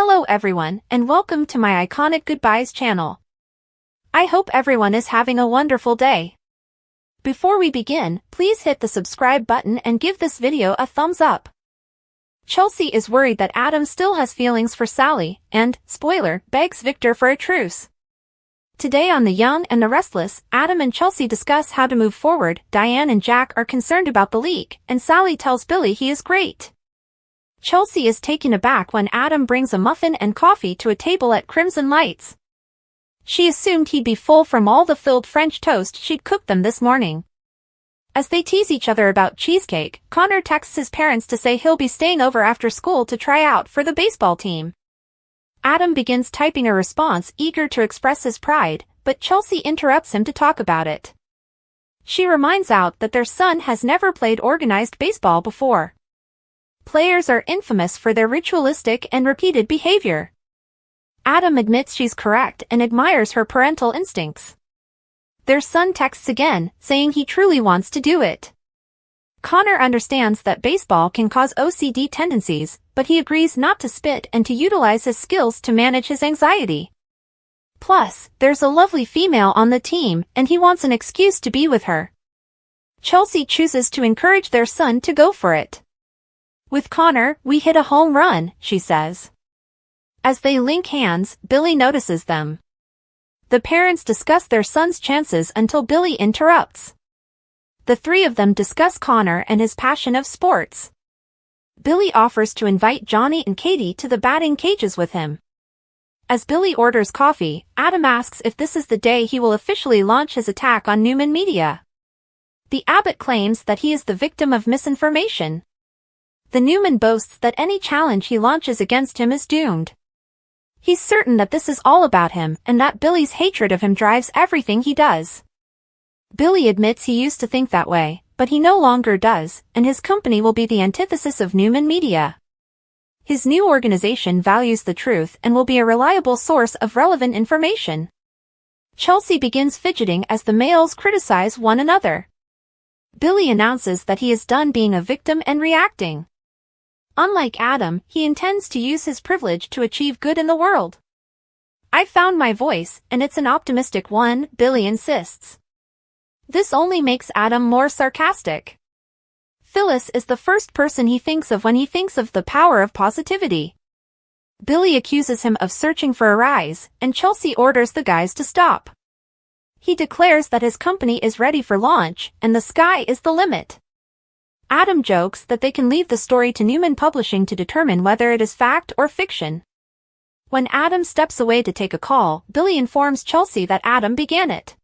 Hello everyone, and welcome to my Iconic Goodbyes channel. I hope everyone is having a wonderful day. Before we begin, please hit the subscribe button and give this video a thumbs up. Chelsea is worried that Adam still has feelings for Sally, and, spoiler, begs Victor for a truce. Today on The Young and the Restless, Adam and Chelsea discuss how to move forward. Diane and Jack are concerned about the leak, and Sally tells Billy he is great. Chelsea is taken aback when Adam brings a muffin and coffee to a table at Crimson Lights. She assumed he'd be full from all the filled French toast she'd cooked them this morning. As they tease each other about cheesecake, Connor texts his parents to say he'll be staying over after school to try out for the baseball team. Adam begins typing a response, eager to express his pride, but Chelsea interrupts him to talk about it. She reminds out that their son has never played organized baseball before. Players are infamous for their ritualistic and repeated behavior. Adam admits she's correct and admires her parental instincts. Their son texts again, saying he truly wants to do it. Connor understands that baseball can cause OCD tendencies, but he agrees not to spit and to utilize his skills to manage his anxiety. Plus, there's a lovely female on the team, and he wants an excuse to be with her. Chelsea chooses to encourage their son to go for it. "With Connor, we hit a home run," she says. As they link hands, Billy notices them. The parents discuss their son's chances until Billy interrupts. The three of them discuss Connor and his passion of sports. Billy offers to invite Johnny and Katie to the batting cages with him. As Billy orders coffee, Adam asks if this is the day he will officially launch his attack on Newman Media. The abbot claims that he is the victim of misinformation. The Newman boasts that any challenge he launches against him is doomed. He's certain that this is all about him and that Billy's hatred of him drives everything he does. Billy admits he used to think that way, but he no longer does, and his company will be the antithesis of Newman Media. His new organization values the truth and will be a reliable source of relevant information. Chelsea begins fidgeting as the males criticize one another. Billy announces that he is done being a victim and reacting. Unlike Adam, he intends to use his privilege to achieve good in the world. "I found my voice, and it's an optimistic one," Billy insists. This only makes Adam more sarcastic. Phyllis is the first person he thinks of when he thinks of the power of positivity. Billy accuses him of searching for a rise, and Chelsea orders the guys to stop. He declares that his company is ready for launch, and the sky is the limit. Adam jokes that they can leave the story to Newman Publishing to determine whether it is fact or fiction. When Adam steps away to take a call, Billy informs Chelsea that Adam began it.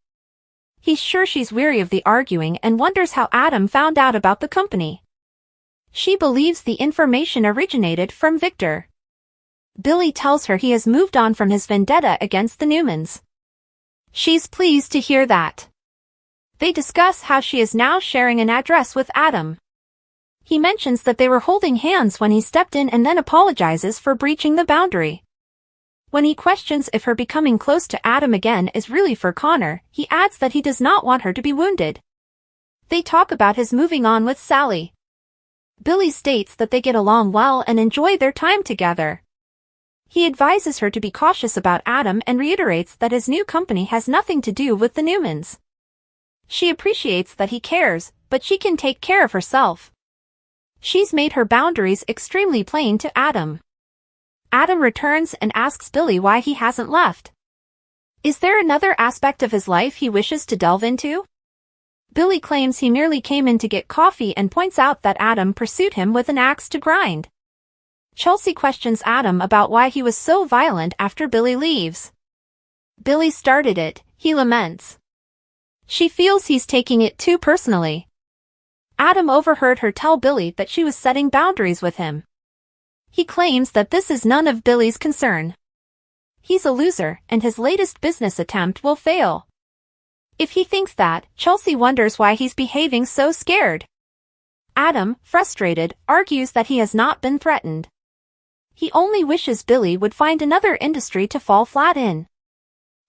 He's sure she's weary of the arguing and wonders how Adam found out about the company. She believes the information originated from Victor. Billy tells her he has moved on from his vendetta against the Newmans. She's pleased to hear that. They discuss how she is now sharing an address with Adam. He mentions that they were holding hands when he stepped in and then apologizes for breaching the boundary. When he questions if her becoming close to Adam again is really for Connor, he adds that he does not want her to be wounded. They talk about his moving on with Sally. Billy states that they get along well and enjoy their time together. He advises her to be cautious about Adam and reiterates that his new company has nothing to do with the Newmans. She appreciates that he cares, but she can take care of herself. She's made her boundaries extremely plain to Adam. Adam returns and asks Billy why he hasn't left. Is there another aspect of his life he wishes to delve into? Billy claims he merely came in to get coffee and points out that Adam pursued him with an axe to grind. Chelsea questions Adam about why he was so violent after Billy leaves. "Billy started it," he laments. She feels he's taking it too personally. Adam overheard her tell Billy that she was setting boundaries with him. He claims that this is none of Billy's concern. He's a loser, and his latest business attempt will fail. If he thinks that, Chelsea wonders why he's behaving so scared. Adam, frustrated, argues that he has not been threatened. He only wishes Billy would find another industry to fall flat in.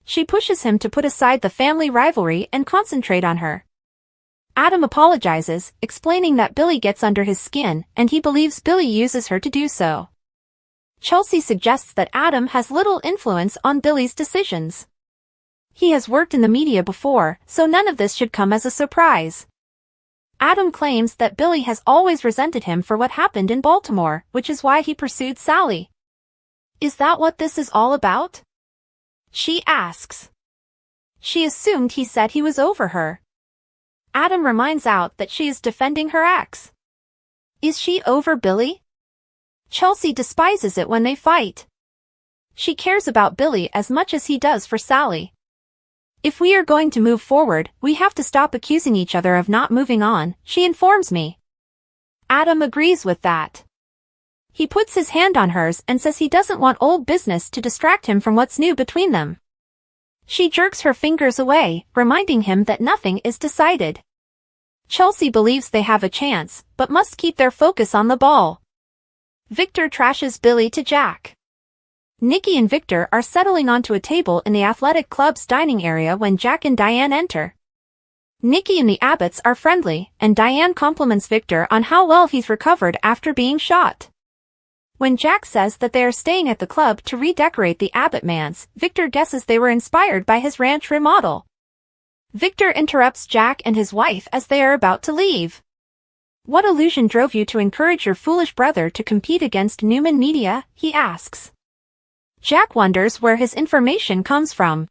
She pushes him to put aside the family rivalry and concentrate on her. Adam apologizes, explaining that Billy gets under his skin, and he believes Billy uses her to do so. Chelsea suggests that Adam has little influence on Billy's decisions. He has worked in the media before, so none of this should come as a surprise. Adam claims that Billy has always resented him for what happened in Baltimore, which is why he pursued Sally. Is that what this is all about? She asks. She assumed he said he was over her. Adam reminds out that she is defending her ex. Is she over Billy? Chelsea despises it when they fight. She cares about Billy as much as he does for Sally. If we are going to move forward, we have to stop accusing each other of not moving on, she informs me. Adam agrees with that. He puts his hand on hers and says he doesn't want old business to distract him from what's new between them. She jerks her fingers away, reminding him that nothing is decided. Chelsea believes they have a chance, but must keep their focus on the ball. Victor trashes Billy to Jack. Nikki and Victor are settling onto a table in the athletic club's dining area when Jack and Diane enter. Nikki and the Abbotts are friendly, and Diane compliments Victor on how well he's recovered after being shot. When Jack says that they are staying at the club to redecorate the Abbott manse, Victor guesses they were inspired by his ranch remodel. Victor interrupts Jack and his wife as they are about to leave. What illusion drove you to encourage your foolish brother to compete against Newman Media? He asks. Jack wonders where his information comes from.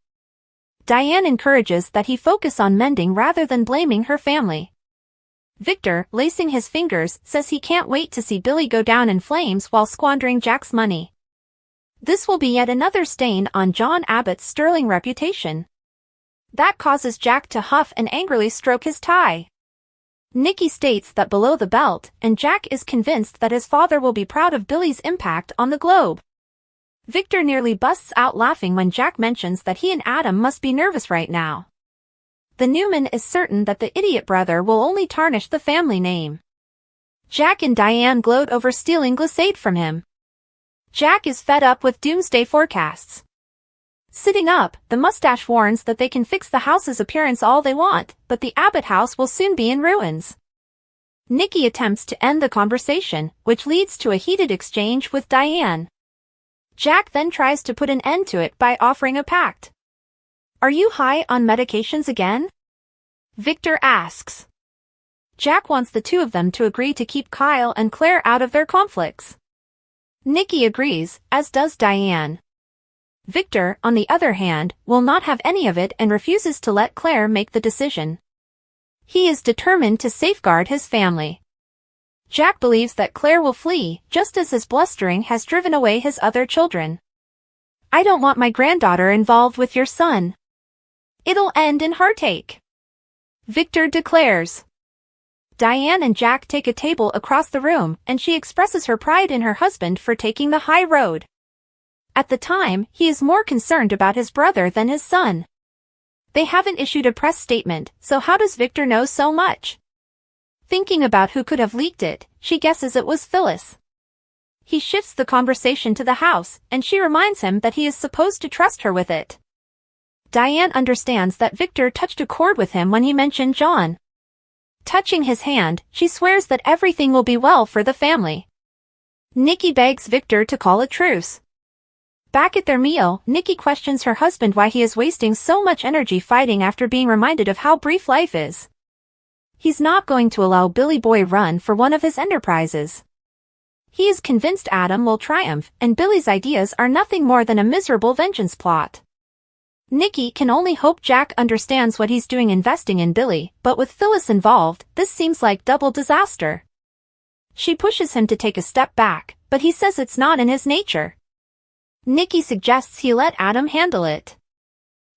Diane encourages that he focus on mending rather than blaming her family. Victor, lacing his fingers, says he can't wait to see Billy go down in flames while squandering Jack's money. This will be yet another stain on John Abbott's sterling reputation. That causes Jack to huff and angrily stroke his tie. Nikki states that below the belt, and Jack is convinced that his father will be proud of Billy's impact on the globe. Victor nearly busts out laughing when Jack mentions that he and Adam must be nervous right now. The Newman is certain that the idiot brother will only tarnish the family name. Jack and Diane gloat over stealing glissade from him. Jack is fed up with doomsday forecasts. Sitting up, the mustache warns that they can fix the house's appearance all they want, but the Abbott house will soon be in ruins. Nikki attempts to end the conversation, which leads to a heated exchange with Diane. Jack then tries to put an end to it by offering a pact. Are you high on medications again? Victor asks. Jack wants the two of them to agree to keep Kyle and Claire out of their conflicts. Nikki agrees, as does Diane. Victor, on the other hand, will not have any of it and refuses to let Claire make the decision. He is determined to safeguard his family. Jack believes that Claire will flee, just as his blustering has driven away his other children. I don't want my granddaughter involved with your son. It'll end in heartache. Victor declares. Diane and Jack take a table across the room, and she expresses her pride in her husband for taking the high road. At the time, he is more concerned about his brother than his son. They haven't issued a press statement, so how does Victor know so much? Thinking about who could have leaked it, she guesses it was Phyllis. He shifts the conversation to the house, and she reminds him that he is supposed to trust her with it. Diane understands that Victor touched a chord with him when he mentioned John. Touching his hand, she swears that everything will be well for the family. Nikki begs Victor to call a truce. Back at their meal, Nikki questions her husband why he is wasting so much energy fighting after being reminded of how brief life is. He's not going to allow Billy Boy run for one of his enterprises. He is convinced Adam will triumph, and Billy's ideas are nothing more than a miserable vengeance plot. Nikki can only hope Jack understands what he's doing investing in Billy, but with Phyllis involved, this seems like double disaster. She pushes him to take a step back, but he says it's not in his nature. Nikki suggests he let Adam handle it.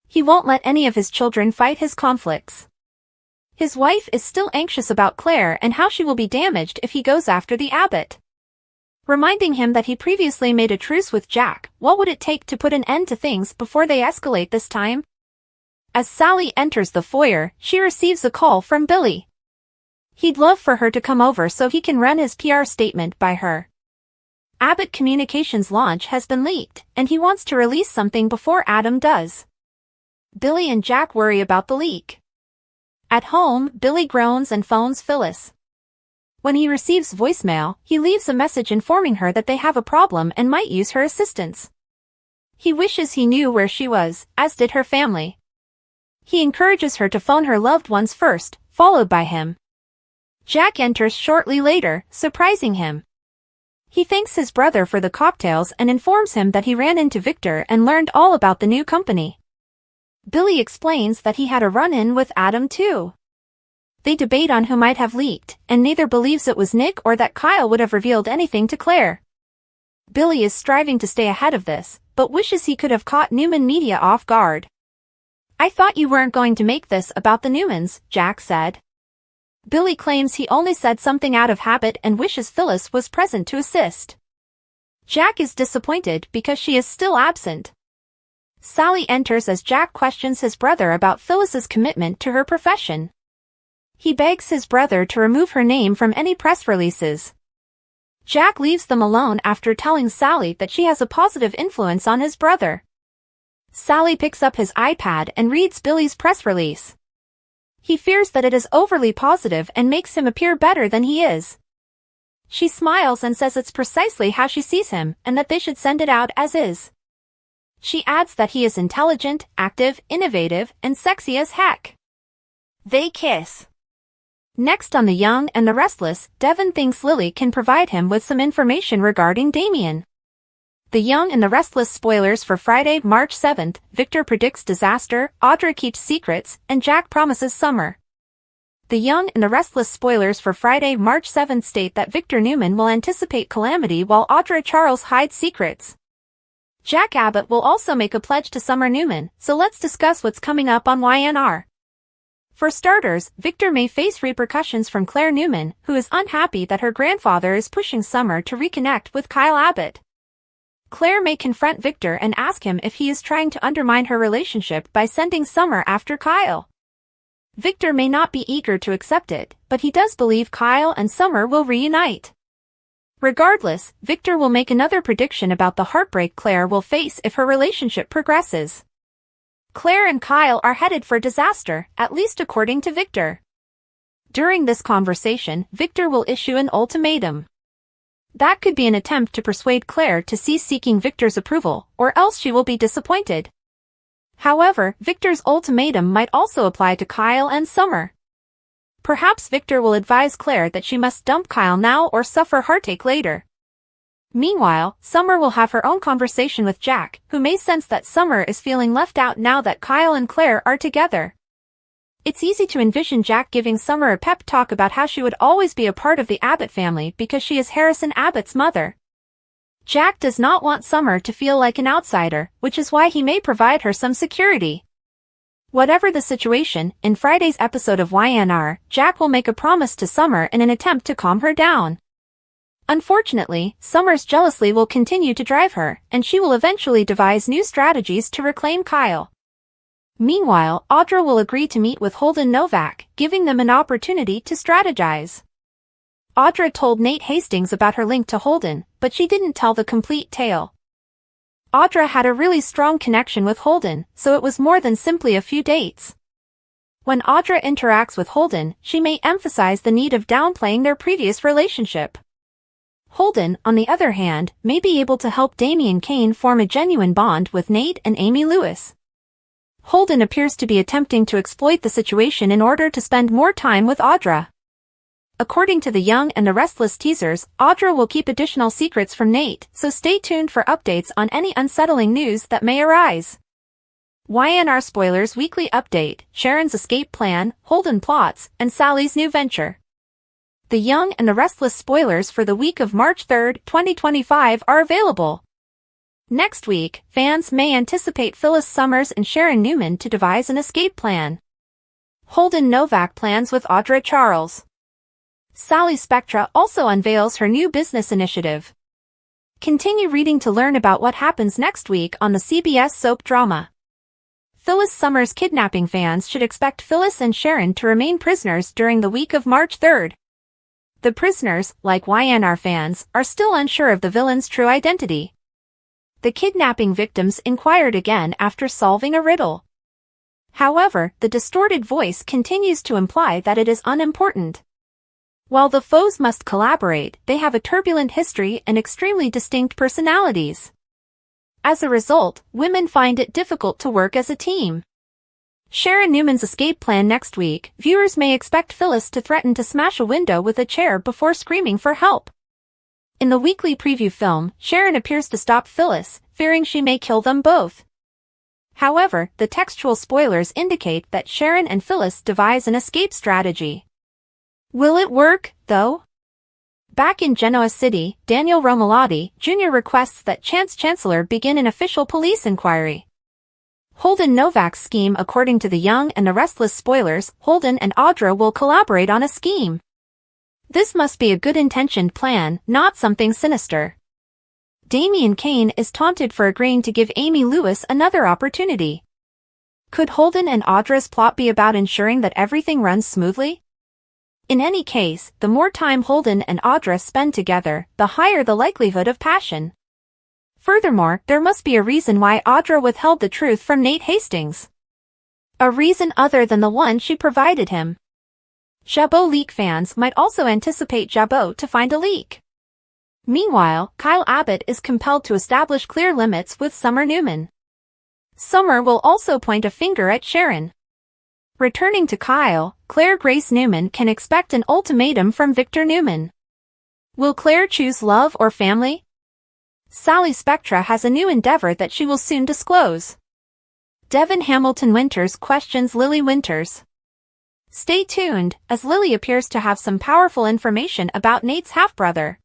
He won't let any of his children fight his conflicts. His wife is still anxious about Claire and how she will be damaged if he goes after the Abbott. Reminding him that he previously made a truce with Jack, what would it take to put an end to things before they escalate this time? As Sally enters the foyer, she receives a call from Billy. He'd love for her to come over so he can run his PR statement by her. Abbott Communications' launch has been leaked, and he wants to release something before Adam does. Billy and Jack worry about the leak. At home, Billy groans and phones Phyllis. When he receives voicemail, he leaves a message informing her that they have a problem and might use her assistance. He wishes he knew where she was, as did her family. He encourages her to phone her loved ones first, followed by him. Jack enters shortly later, surprising him. He thanks his brother for the cocktails and informs him that he ran into Victor and learned all about the new company. Billy explains that he had a run-in with Adam too. They debate on who might have leaked, and neither believes it was Nick or that Kyle would have revealed anything to Claire. Billy is striving to stay ahead of this, but wishes he could have caught Newman Media off guard. "I thought you weren't going to make this about the Newmans," Jack said. Billy claims he only said something out of habit and wishes Phyllis was present to assist. Jack is disappointed because she is still absent. Sally enters as Jack questions his brother about Phyllis's commitment to her profession. He begs his brother to remove her name from any press releases. Jack leaves them alone after telling Sally that she has a positive influence on his brother. Sally picks up his iPad and reads Billy's press release. He fears that it is overly positive and makes him appear better than he is. She smiles and says it's precisely how she sees him and that they should send it out as is. She adds that he is intelligent, active, innovative, and sexy as heck. They kiss. Next on The Young and the Restless, Devon thinks Lily can provide him with some information regarding Damien. The Young and the Restless spoilers for Friday, March 7th, Victor predicts disaster, Audra keeps secrets, and Jack promises summer. The Young and the Restless spoilers for Friday, March 7th state that Victor Newman will anticipate calamity while Audra Charles hides secrets. Jack Abbott will also make a pledge to Summer Newman, so let's discuss what's coming up on YNR. For starters, Victor may face repercussions from Claire Newman, who is unhappy that her grandfather is pushing Summer to reconnect with Kyle Abbott. Claire may confront Victor and ask him if he is trying to undermine her relationship by sending Summer after Kyle. Victor may not be eager to accept it, but he does believe Kyle and Summer will reunite. Regardless, Victor will make another prediction about the heartbreak Claire will face if her relationship progresses. Claire and Kyle are headed for disaster, at least according to Victor. During this conversation, Victor will issue an ultimatum. That could be an attempt to persuade Claire to cease seeking Victor's approval, or else she will be disappointed. However, Victor's ultimatum might also apply to Kyle and Summer. Perhaps Victor will advise Claire that she must dump Kyle now or suffer heartache later. Meanwhile, Summer will have her own conversation with Jack, who may sense that Summer is feeling left out now that Kyle and Claire are together. It's easy to envision Jack giving Summer a pep talk about how she would always be a part of the Abbott family because she is Harrison Abbott's mother. Jack does not want Summer to feel like an outsider, which is why he may provide her some security. Whatever the situation, in Friday's episode of YNR, Jack will make a promise to Summer in an attempt to calm her down. Unfortunately, Summer's jealousy will continue to drive her, and she will eventually devise new strategies to reclaim Kyle. Meanwhile, Audra will agree to meet with Holden Novak, giving them an opportunity to strategize. Audra told Nate Hastings about her link to Holden, but she didn't tell the complete tale. Audra had a really strong connection with Holden, so it was more than simply a few dates. When Audra interacts with Holden, she may emphasize the need of downplaying their previous relationship. Holden, on the other hand, may be able to help Damian Kane form a genuine bond with Nate and Amy Lewis. Holden appears to be attempting to exploit the situation in order to spend more time with Audra. According to The Young and the Restless teasers, Audra will keep additional secrets from Nate, so stay tuned for updates on any unsettling news that may arise. YNR Spoilers Weekly Update, Sharon's escape plan, Holden plots, and Sally's new venture. The Young and the Restless spoilers for the week of March 3, 2025 are available. Next week, fans may anticipate Phyllis Summers and Sharon Newman to devise an escape plan. Holden Novak plans with Audra Charles. Sally Spectra also unveils her new business initiative. Continue reading to learn about what happens next week on the CBS soap drama. Phyllis Summers kidnapping fans should expect Phyllis and Sharon to remain prisoners during the week of March 3. The prisoners, like YNR fans, are still unsure of the villain's true identity. The kidnapping victims inquired again after solving a riddle. However, the distorted voice continues to imply that it is unimportant. While the foes must collaborate, they have a turbulent history and extremely distinct personalities. As a result, women find it difficult to work as a team. Sharon Newman's escape plan next week. Viewers may expect Phyllis to threaten to smash a window with a chair before screaming for help. In the weekly preview film, Sharon appears to stop Phyllis, fearing she may kill them both. However, the textual spoilers indicate that Sharon and Phyllis devise an escape strategy. Will it work, though? Back in Genoa City, Daniel Romalotti, Jr. requests that Chance Chancellor begin an official police inquiry. Holden Novak's scheme. According to The Young and the Restless spoilers, Holden and Audra will collaborate on a scheme. This must be a good-intentioned plan, not something sinister. Damian Kane is taunted for agreeing to give Amy Lewis another opportunity. Could Holden and Audra's plot be about ensuring that everything runs smoothly? In any case, the more time Holden and Audra spend together, the higher the likelihood of passion. Furthermore, there must be a reason why Audra withheld the truth from Nate Hastings. A reason other than the one she provided him. Jabot leak fans might also anticipate Jabot to find a leak. Meanwhile, Kyle Abbott is compelled to establish clear limits with Summer Newman. Summer will also point a finger at Sharon. Returning to Kyle, Claire Grace Newman can expect an ultimatum from Victor Newman. Will Claire choose love or family? Sally Spectra has a new endeavor that she will soon disclose. Devin Hamilton Winters questions Lily Winters. Stay tuned, as Lily appears to have some powerful information about Nate's half-brother.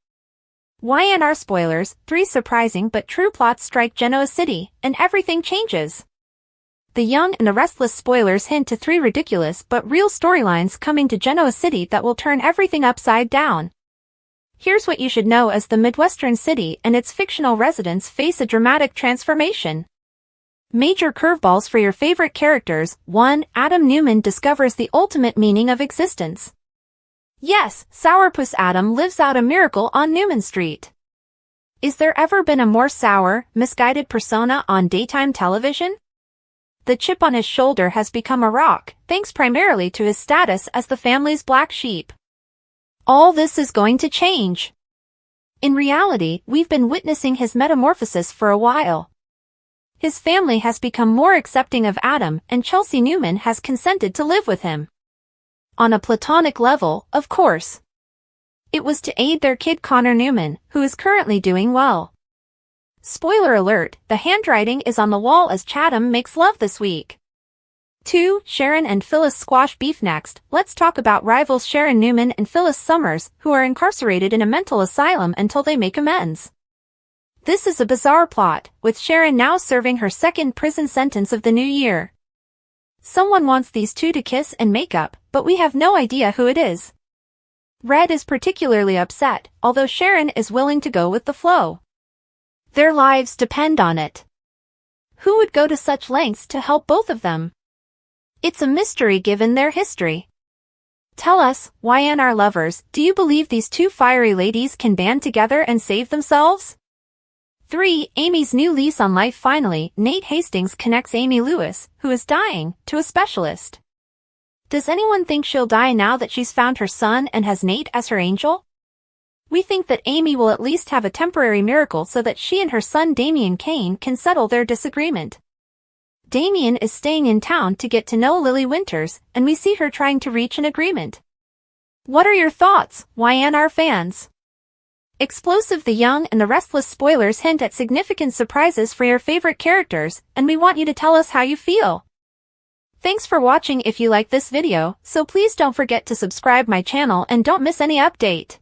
YNR spoilers, 3 surprising but true plots strike Genoa City, and everything changes. The Young and the Restless spoilers hint to 3 ridiculous but real storylines coming to Genoa City that will turn everything upside down. Here's what you should know as the Midwestern city and its fictional residents face a dramatic transformation. Major curveballs for your favorite characters. 1. Adam Newman discovers the ultimate meaning of existence. Yes, Sourpuss Adam lives out a miracle on Newman Street. Is there ever been a more sour, misguided persona on daytime television? The chip on his shoulder has become a rock, thanks primarily to his status as the family's black sheep. All this is going to change. In reality, we've been witnessing his metamorphosis for a while. His family has become more accepting of Adam, and Chelsea Newman has consented to live with him. On a platonic level, of course. It was to aid their kid Connor Newman, who is currently doing well. Spoiler alert, the handwriting is on the wall as Chatham makes love this week. 2. Sharon and Phyllis squash beef. Next, let's talk about rivals Sharon Newman and Phyllis Summers, who are incarcerated in a mental asylum until they make amends. This is a bizarre plot, with Sharon now serving her 2nd prison sentence of the new year. Someone wants these 2 to kiss and make up, but we have no idea who it is. Red is particularly upset, although Sharon is willing to go with the flow. Their lives depend on it. Who would go to such lengths to help both of them? It's a mystery given their history. Tell us, YNR lovers, do you believe these 2 fiery ladies can band together and save themselves? 3. Amy's new lease on life. Finally, Nate Hastings connects Amy Lewis, who is dying, to a specialist. Does anyone think she'll die now that she's found her son and has Nate as her angel? We think that Amy will at least have a temporary miracle so that she and her son Damian Kane can settle their disagreement. Damian is staying in town to get to know Lily Winters, and we see her trying to reach an agreement. What are your thoughts, YNR fans? Explosive. The Young and the Restless spoilers hint at significant surprises for your favorite characters, and we want you to tell us how you feel. Thanks for watching. If you like this video, so please don't forget to subscribe my channel and don't miss any update.